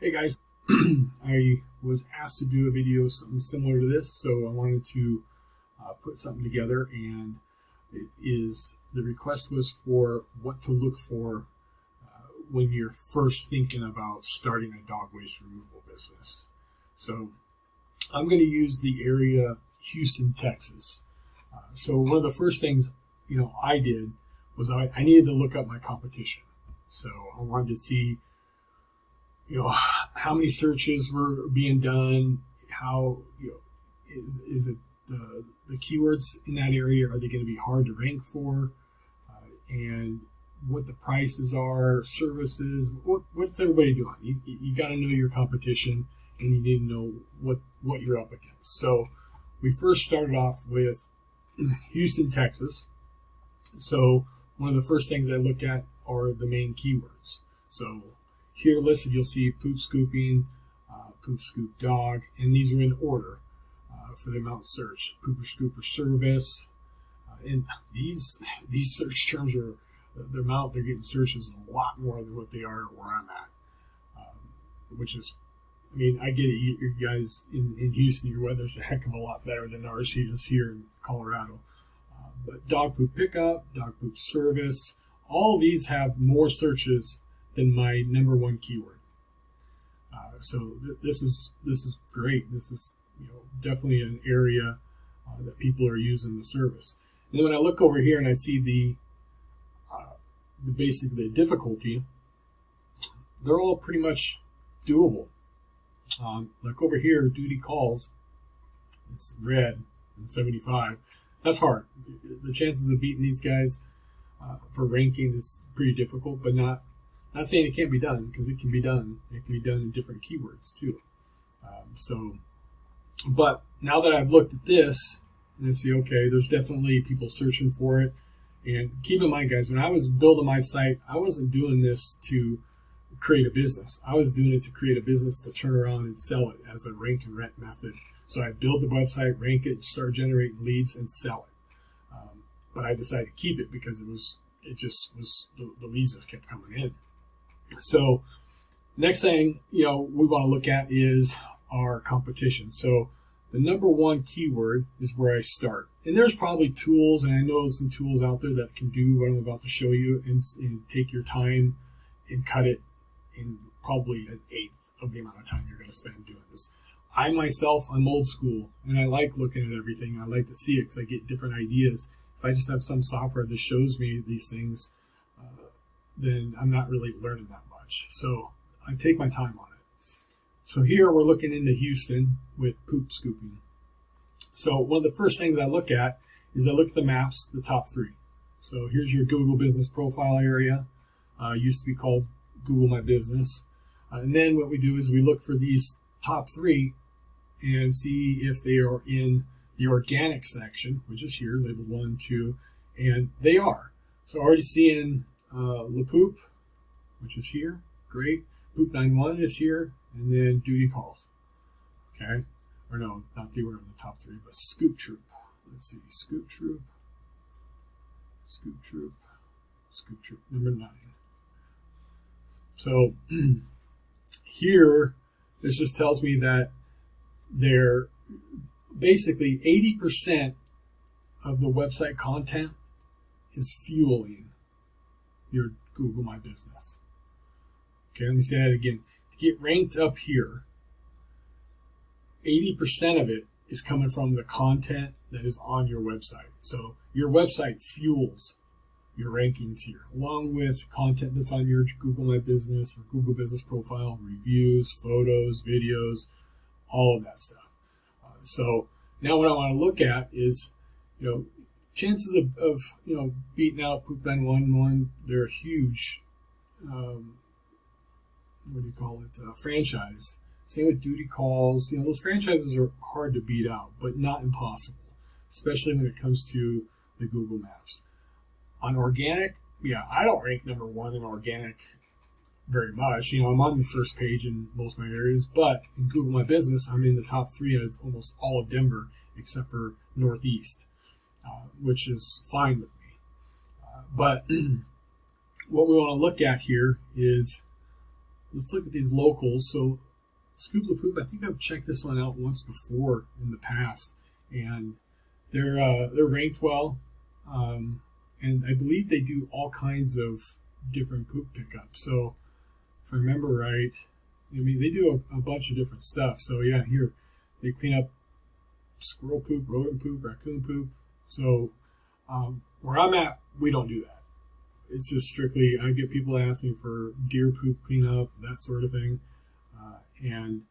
Hey guys, I was asked to do a video something similar to this, so I wanted to put something together, and the request was for what to look for when you're first thinking about starting a dog waste removal business. So I'm going to use the area Houston, Texas. So one of the first things I did was I needed to look up my competition. So I wanted to see how many searches were being done, how is it the keywords in that area, are they going to be hard to rank for, and what the prices are, services, what's everybody doing. You got to know your competition, and you need to know what you're up against. So we first started off with Houston, Texas. So one of the first things I look at are the main keywords. So here listed, you'll see poop scooping, poop scoop dog, and these are in order for the amount searched. Pooper scooper service, and these search terms are the amount they're getting searched is a lot more than what they are where I'm at, which is, I mean, I get it. You guys in Houston, your weather's a heck of a lot better than ours is here in Colorado. But dog poop pickup, dog poop service, all of these have more searches than my number one keyword. So this is great. This is definitely an area that people are using the service. And then when I look over here and I see the the difficulty, they're all pretty much doable. Like over here, duty calls, it's red and 75. That's hard. The chances of beating these guys for ranking is pretty difficult, but not saying it can't be done, because it can be done. It can be done in different keywords too. But now that I've looked at this and I see, okay, there's definitely people searching for it. And keep in mind, guys, when I was building my site, I wasn't doing this to create a business. I was doing it to create a business to turn around and sell it as a rank and rent method. So I build the website, rank it, start generating leads, and sell it. But I decided to keep it because the leads just kept coming in. So next thing we want to look at is our competition. So the number one keyword is where I start. And there's probably tools, and I know there's some tools out there that can do what I'm about to show you and take your time and cut it in probably an eighth of the amount of time you're going to spend doing this. I myself, I'm old school, and I like looking at everything. I like to see it because I get different ideas. If I just have some software that shows me these things, then I'm not really learning that much. So I take my time on it. So here we're looking into Houston with poop scooping. So one of the first things I look at is I look at the maps, the top three. So here's your Google Business Profile area. Used to be called Google My Business. And then what we do is we look for these top three and see if they are in the organic section, which is here, labeled 1, 2, and they are. So already seeing La Poop, which is here, great. Poop 91 is here, and then duty calls. Okay, or no, not they were in the top three, but Scoop Troop. Let's see, Scoop Troop, number 9. So here, this just tells me that they're basically 80% of the website content is fueling your Google My Business. Okay, let me say that again. To get ranked up here, 80% of it is coming from the content that is on your website. So your website fuels your rankings here, along with content that's on your Google My Business or Google Business Profile, reviews, photos, videos, all of that stuff. So now what I want to look at is, chances of beating out Poop 911. They're a huge, franchise. Same with duty calls. Those franchises are hard to beat out, but not impossible, especially when it comes to the Google Maps. On organic, I don't rank number 1 in organic very much. I'm on the first page in most of my areas, but in Google My Business, I'm in the top 3 of almost all of Denver, except for Northeast, which is fine with me. But what we want to look at here is let's look at these locals. So Scoop La Poop, I think I've checked this one out once before in the past, and they're ranked well, and I believe they do all kinds of different poop pickups. So if I remember right, I mean, they do a bunch of different stuff. So yeah, here they clean up squirrel poop, rodent poop, raccoon poop. So where I'm at, we don't do that. It's just strictly, I get people ask me for deer poop cleanup, that sort of thing. And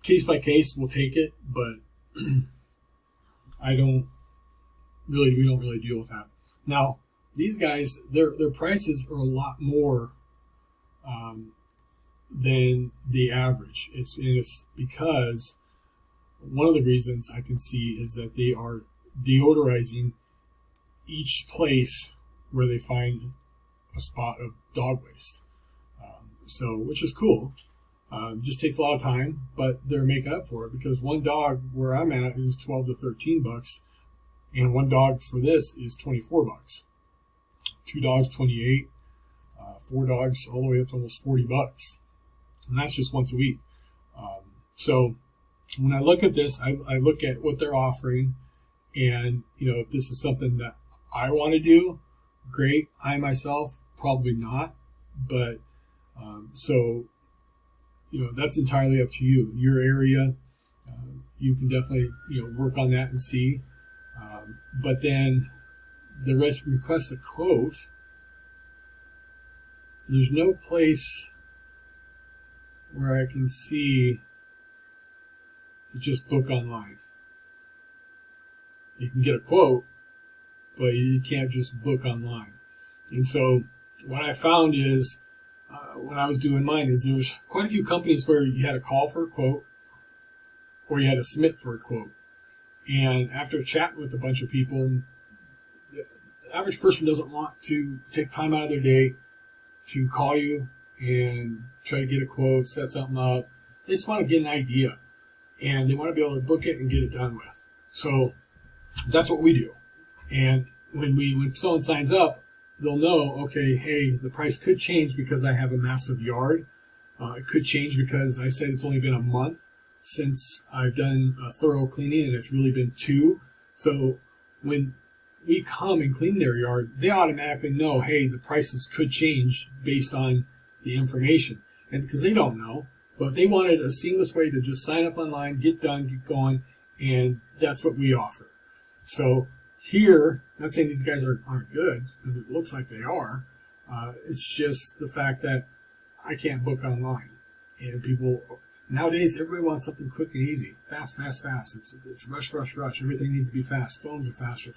case by case, we'll take it, but we don't really deal with that. Now, these guys, their prices are a lot more than the average. It's because one of the reasons I can see is that they are deodorizing each place where they find a spot of dog waste. So, which is cool. Just takes a lot of time, but they're making up for it, because one dog where I'm at is 12 to 13 bucks, and one dog for this is 24 bucks. 2 dogs, 28. 4 dogs, all the way up to almost 40 bucks, and that's just once a week. So when I look at this, I look at what they're offering, and if this is something that I want to do, great. I myself probably not, but so that's entirely up to you. Your area, you can definitely work on that and see. But then the request a quote. There's no place where I can see to just book online. You can get a quote, but you can't just book online. And so what I found is, when I was doing mine, is there's quite a few companies where you had to call for a quote or you had to submit for a quote. And after chatting with a bunch of people, the average person doesn't want to take time out of their day to call you and try to get a quote, set something up. They just want to get an idea, and they want to be able to book it and get it done with. So that's what we do. And when someone signs up, they'll know, okay, hey, the price could change because I have a massive yard. It could change because I said it's only been a month since I've done a thorough cleaning, and it's really been 2. So when we come and clean their yard, they automatically know, hey, the prices could change based on the information. And because they don't know, but they wanted a seamless way to just sign up online, get done, get going, and that's what we offer. So here, I'm not saying these guys aren't good, because it looks like they are. It's just the fact that I can't book online. And people, nowadays, everybody wants something quick and easy. Fast, fast, fast. It's rush, rush, rush. Everything needs to be fast. Phones are faster.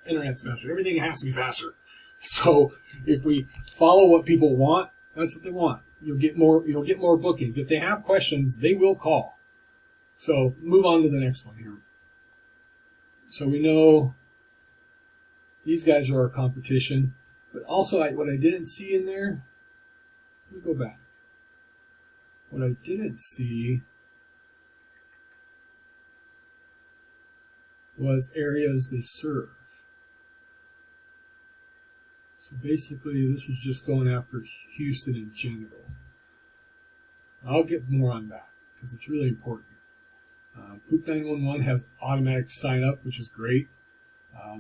Internet's faster. Everything has to be faster. So if we follow what people want, that's what they want. You'll get more bookings. If they have questions, they will call. So move on to the next one here. So we know these guys are our competition, but also what I didn't see in there, let me go back. What I didn't see was areas they serve. So basically, this is just going after Houston in general. I'll get more on that because it's really important. Poop 911 has automatic sign up, which is great.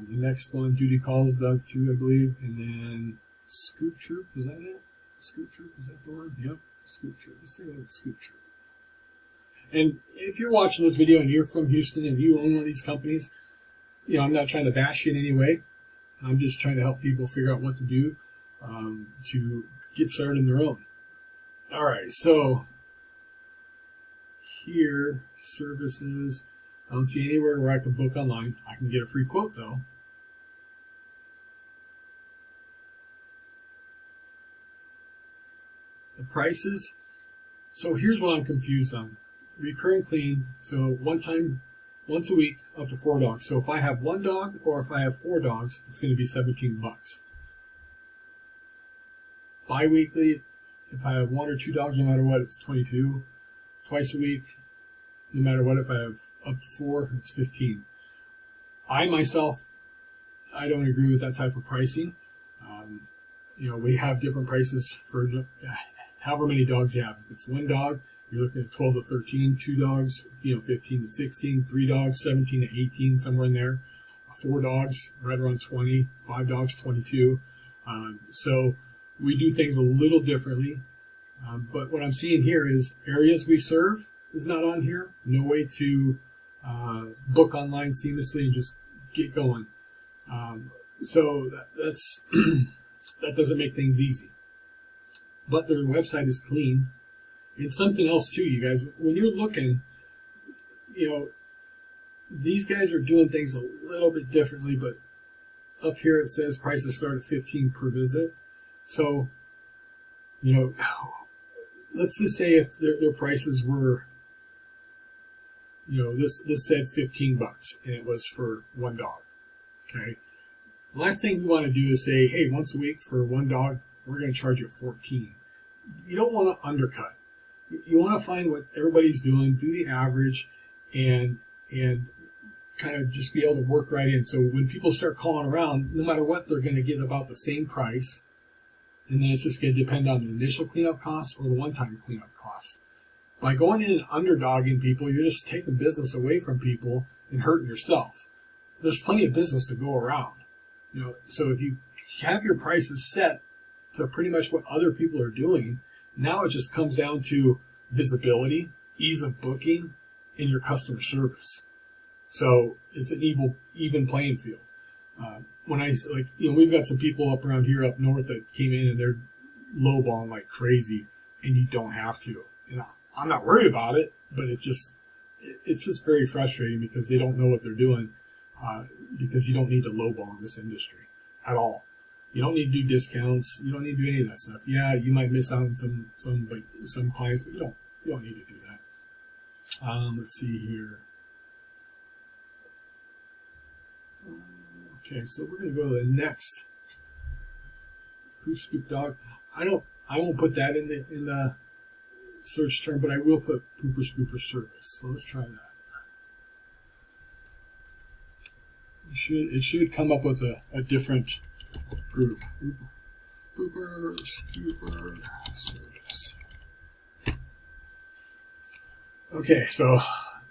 The next one, Duty Calls, does too, I believe. And then Scoop Troop, is that it? Scoop Troop, is that the one? Yep, Scoop Troop. Let's take a look at Scoop Troop. And if you're watching this video and you're from Houston and you own one of these companies, I'm not trying to bash you in any way. I'm just trying to help people figure out what to do to get started in their own. All right, so here, services. I don't see anywhere where I can book online. I can get a free quote, though. The prices. So here's what I'm confused on. Recurring clean, so once a week, up to 4 dogs. So if I have 1 dog or if I have 4 dogs, it's going to be 17 bucks. Bi-weekly, if I have 1 or 2 dogs, no matter what, it's 22. Twice a week, no matter what, if I have up to 4, it's 15. I myself, I don't agree with that type of pricing. We have different prices for however many dogs you have. If it's one dog, you're looking at 12 to 13, two dogs, 15 to 16, three dogs, 17 to 18, somewhere in there. Four dogs, right around 20, five dogs, 22. So we do things a little differently. But what I'm seeing here is areas we serve is not on here. No way to book online seamlessly and just get going. So that's that doesn't make things easy. But their website is clean. And something else too, you guys, when you're looking, these guys are doing things a little bit differently, but up here it says prices start at 15 per visit. So, let's just say if their prices were, this said $15 and it was for one dog. Okay. The last thing you want to do is say, hey, once a week for one dog, we're going to charge you 14. You don't want to undercut. You want to find what everybody's doing, do the average, and kind of just be able to work right in. So when people start calling around, no matter what, they're going to get about the same price. And then it's just going to depend on the initial cleanup cost or the one-time cleanup cost. By going in and underdogging people, you're just taking business away from people and hurting yourself. There's plenty of business to go around. So if you have your prices set to pretty much what other people are doing, now it just comes down to visibility, ease of booking, and your customer service. So it's an even playing field. We've got some people up around here up north that came in and they're lowballing like crazy, and you don't have to. I'm not worried about it, but it's just very frustrating because they don't know what they're doing. Because you don't need to lowball in this industry at all. You don't need to do discounts. You don't need to do any of that stuff. Yeah, you might miss out on some clients, but you don't need to do that. Let's see here. Okay, so we're going to go to the next. Poop Scoop Dog. I won't put that in the search term, but I will put Pooper Scooper Service. So let's try that. It should come up with a different group. Pooper Scooper Service. Okay, so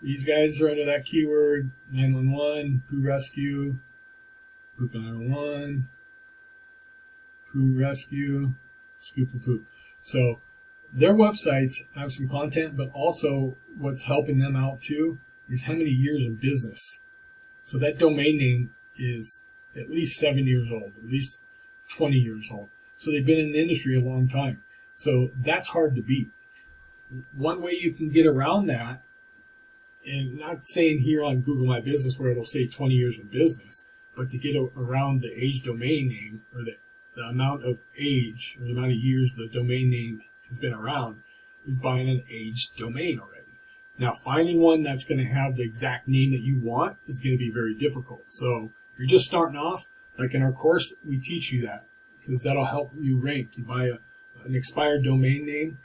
these guys are under that keyword. 911, Poo Rescue, Poop 911, Poo Rescue, Scoop and Poop. So their websites have some content, but also what's helping them out too is how many years in business. So that domain name is at least 7 years old, at least 20 years old. So they've been in the industry a long time. So that's hard to beat. One way you can get around that, and not saying here on Google My Business where it'll say 20 years in business, but to get around the age domain name, or the amount of age or the amount of years the domain name has been around, is buying an aged domain already. Now, finding one that's going to have the exact name that you want is going to be very difficult. So if you're just starting off, like in our course, we teach you that because that'll help you rank. You buy an expired domain name.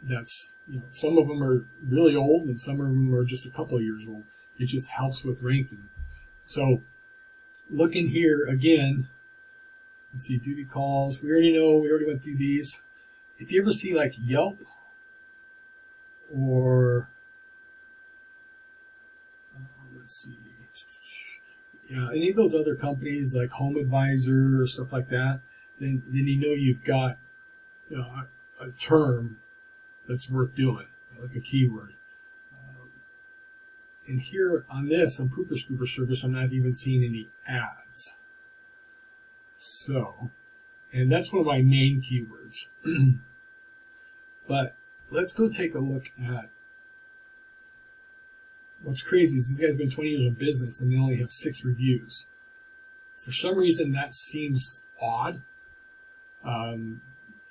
That's, some of them are really old and some of them are just a couple of years old. It just helps with ranking. So looking here again, let's see, duty calls. We already went through these. If you ever see like Yelp or let's see, any of those other companies like Home Advisor or stuff like that, then you've got a term that's worth doing, like a keyword. And here on this, on Pooper Scooper Service, I'm not even seeing any ads. So, and that's one of my main keywords. But let's go take a look at what's crazy is these guys have been 20 years in business and they only have 6 reviews. For some reason, that seems odd.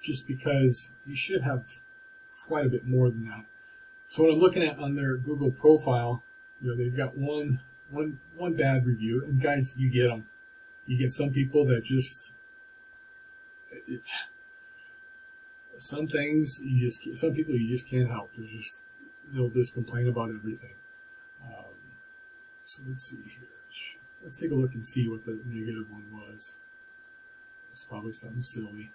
Just because you should have quite a bit more than that. So what I'm looking at on their Google profile, they've got one bad review, and guys, you get them. You get some people that just some people you just can't help. They'll just complain about everything. So let's see here. Let's take a look and see what the negative one was. It's probably something silly.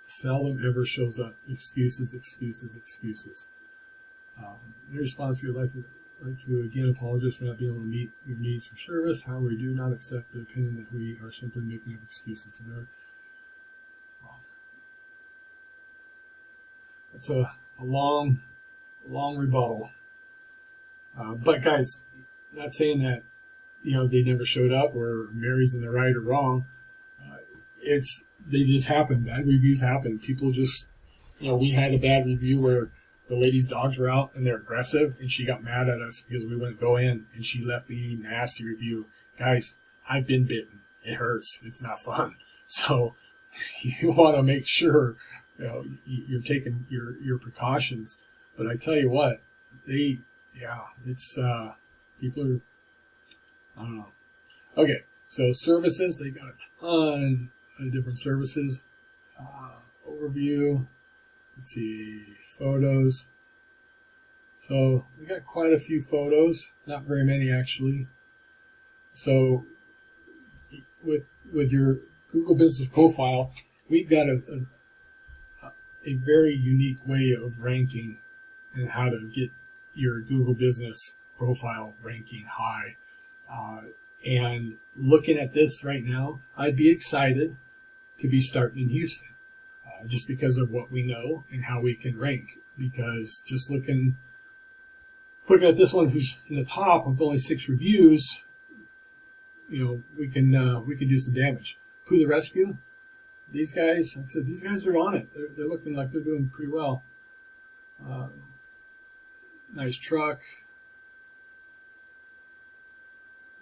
seldom ever shows up. Excuses, excuses, excuses. In response, we would like to again apologize for not being able to meet your needs for service. However, we do not accept the opinion that we are simply making up excuses. It's a long rebuttal. But guys, not saying that they never showed up or Mary's in the right or wrong. They just happen. Bad reviews happen. People just we had a bad review where the lady's dogs were out and they're aggressive, and she got mad at us because we wouldn't go in, and she left me a nasty review. Guys, I've been bitten. It hurts. It's not fun. So you want to make sure you're taking your precautions. But I tell you what, it's people are, I don't know. Okay, so services, they've got a ton of different services. Overview. Let's see, photos. So we got quite a few photos, not very many actually. So with your Google Business Profile, we've got a very unique way of ranking and how to get your Google Business Profile ranking high. And looking at this right now, I'd be excited to be starting in Houston. Just because of what we know and how we can rank. Because just looking at this one who's in the top with only 6 reviews, we can do some damage. Pooh the Rescue, these guys, like I said, these guys are on it. They're looking like they're doing pretty well. Nice truck.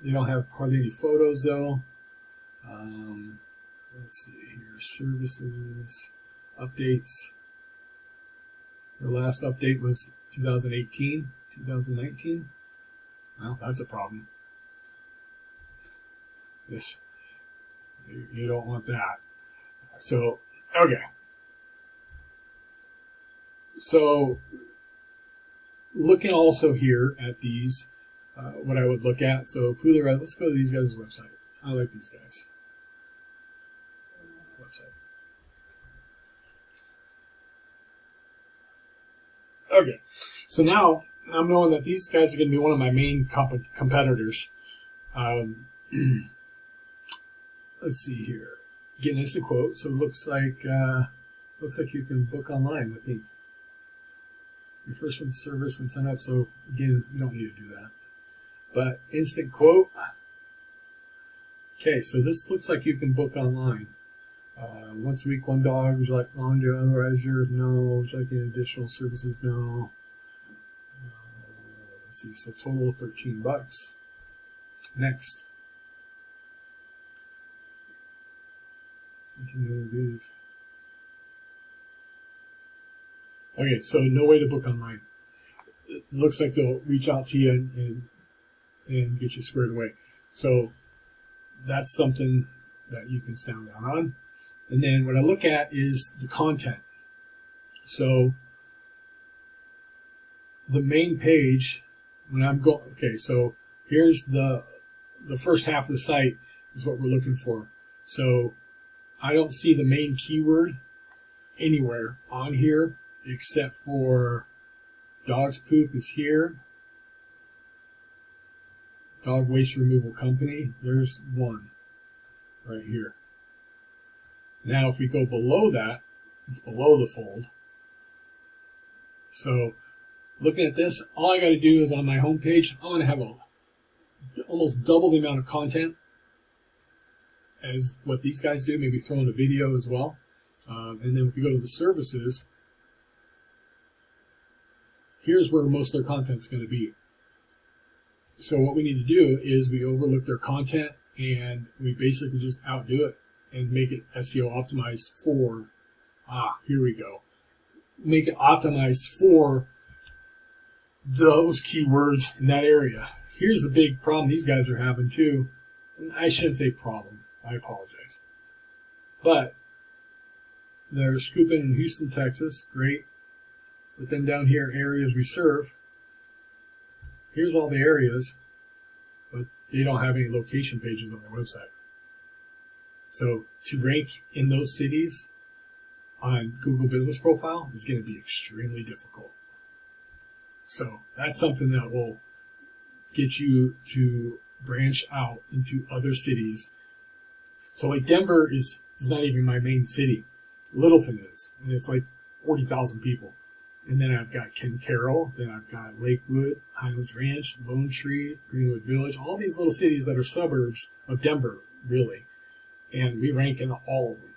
They don't have hardly any photos though. Let's see here, services. Updates. The last update was 2018, 2019. Well, that's a problem. You don't want that. So, okay. So, looking also here at these, what I would look at. So, let's go to these guys' website. I like these guys. Website. Okay, so now I'm knowing that these guys are going to be one of my main competitors. Let's see here. Getting instant quote. So it looks like you can book online. I think your first one service when sign up. So again, you don't need to do that. But instant quote. Okay, so this looks like you can book online. Once a week, 1 dog. Would you like laundry authorizer? No. Would you like any additional services? No. Let's see. So total $13. Next. Continue. Okay, so no way to book online. It looks like they'll reach out to you and get you squared away. So that's something that you can stand down on. And then what I look at is the content. So the main page, when I'm going, okay, so here's the first half of the site is what we're looking for. So I don't see the main keyword anywhere on here except for dog's poop is here. Dog waste removal company. There's one right here. Now, if we go below that, it's below the fold. So, looking at this, all I got to do is on my home page, I want to have almost double the amount of content as what these guys do. Maybe throw in a video as well. And then if we go to the services, here's where most of their content's going to be. So what we need to do is we overlook their content and we basically just outdo it and make it SEO optimized for, here we go. Make it optimized for those keywords in that area. Here's the big problem these guys are having too. I shouldn't say problem. I apologize. But they're scooping in Houston, Texas. Great. But then down here, areas we serve. Here's all the areas, but they don't have any location pages on their website. So to rank in those cities, on Google Business Profile is going to be extremely difficult. So that's something that will get you to branch out into other cities. So like Denver is not even my main city. Littleton is, and it's like 40,000 people. And then I've got Ken Carroll, then I've got Lakewood, Highlands Ranch, Lone Tree, Greenwood Village, all these little cities that are suburbs of Denver, really. And we rank in all of them.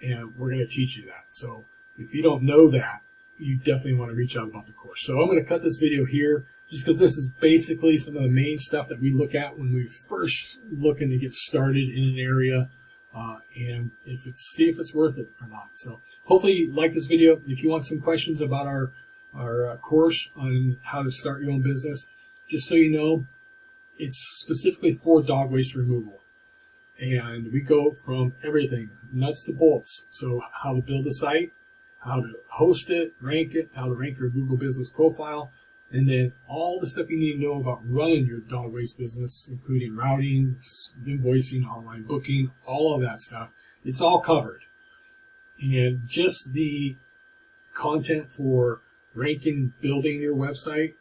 And we're going to teach you that. So if you don't know that, you definitely want to reach out about the course. So I'm going to cut this video here just because this is basically some of the main stuff that we look at when we first looking to get started in an area, and see if it's worth it or not. So hopefully you like this video. If you want some questions about our course on how to start your own business, just so you know, it's specifically for dog waste removal. And we go from everything, nuts to bolts. So how to build a site, how to host it, rank it, how to rank your Google Business Profile, and then all the stuff you need to know about running your dog waste business, including routing, invoicing, online booking, all of that stuff. It's all covered. And just the content for ranking, building your website,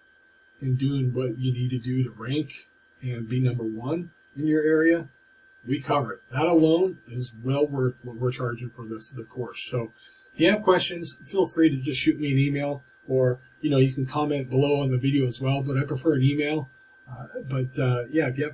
and doing what you need to do to rank and be #1 in your area, we cover it. That alone is well worth what we're charging for the course. So if you have questions, feel free to just shoot me an email, or you can comment below on the video as well, but I prefer an email. Yeah, if you have questions,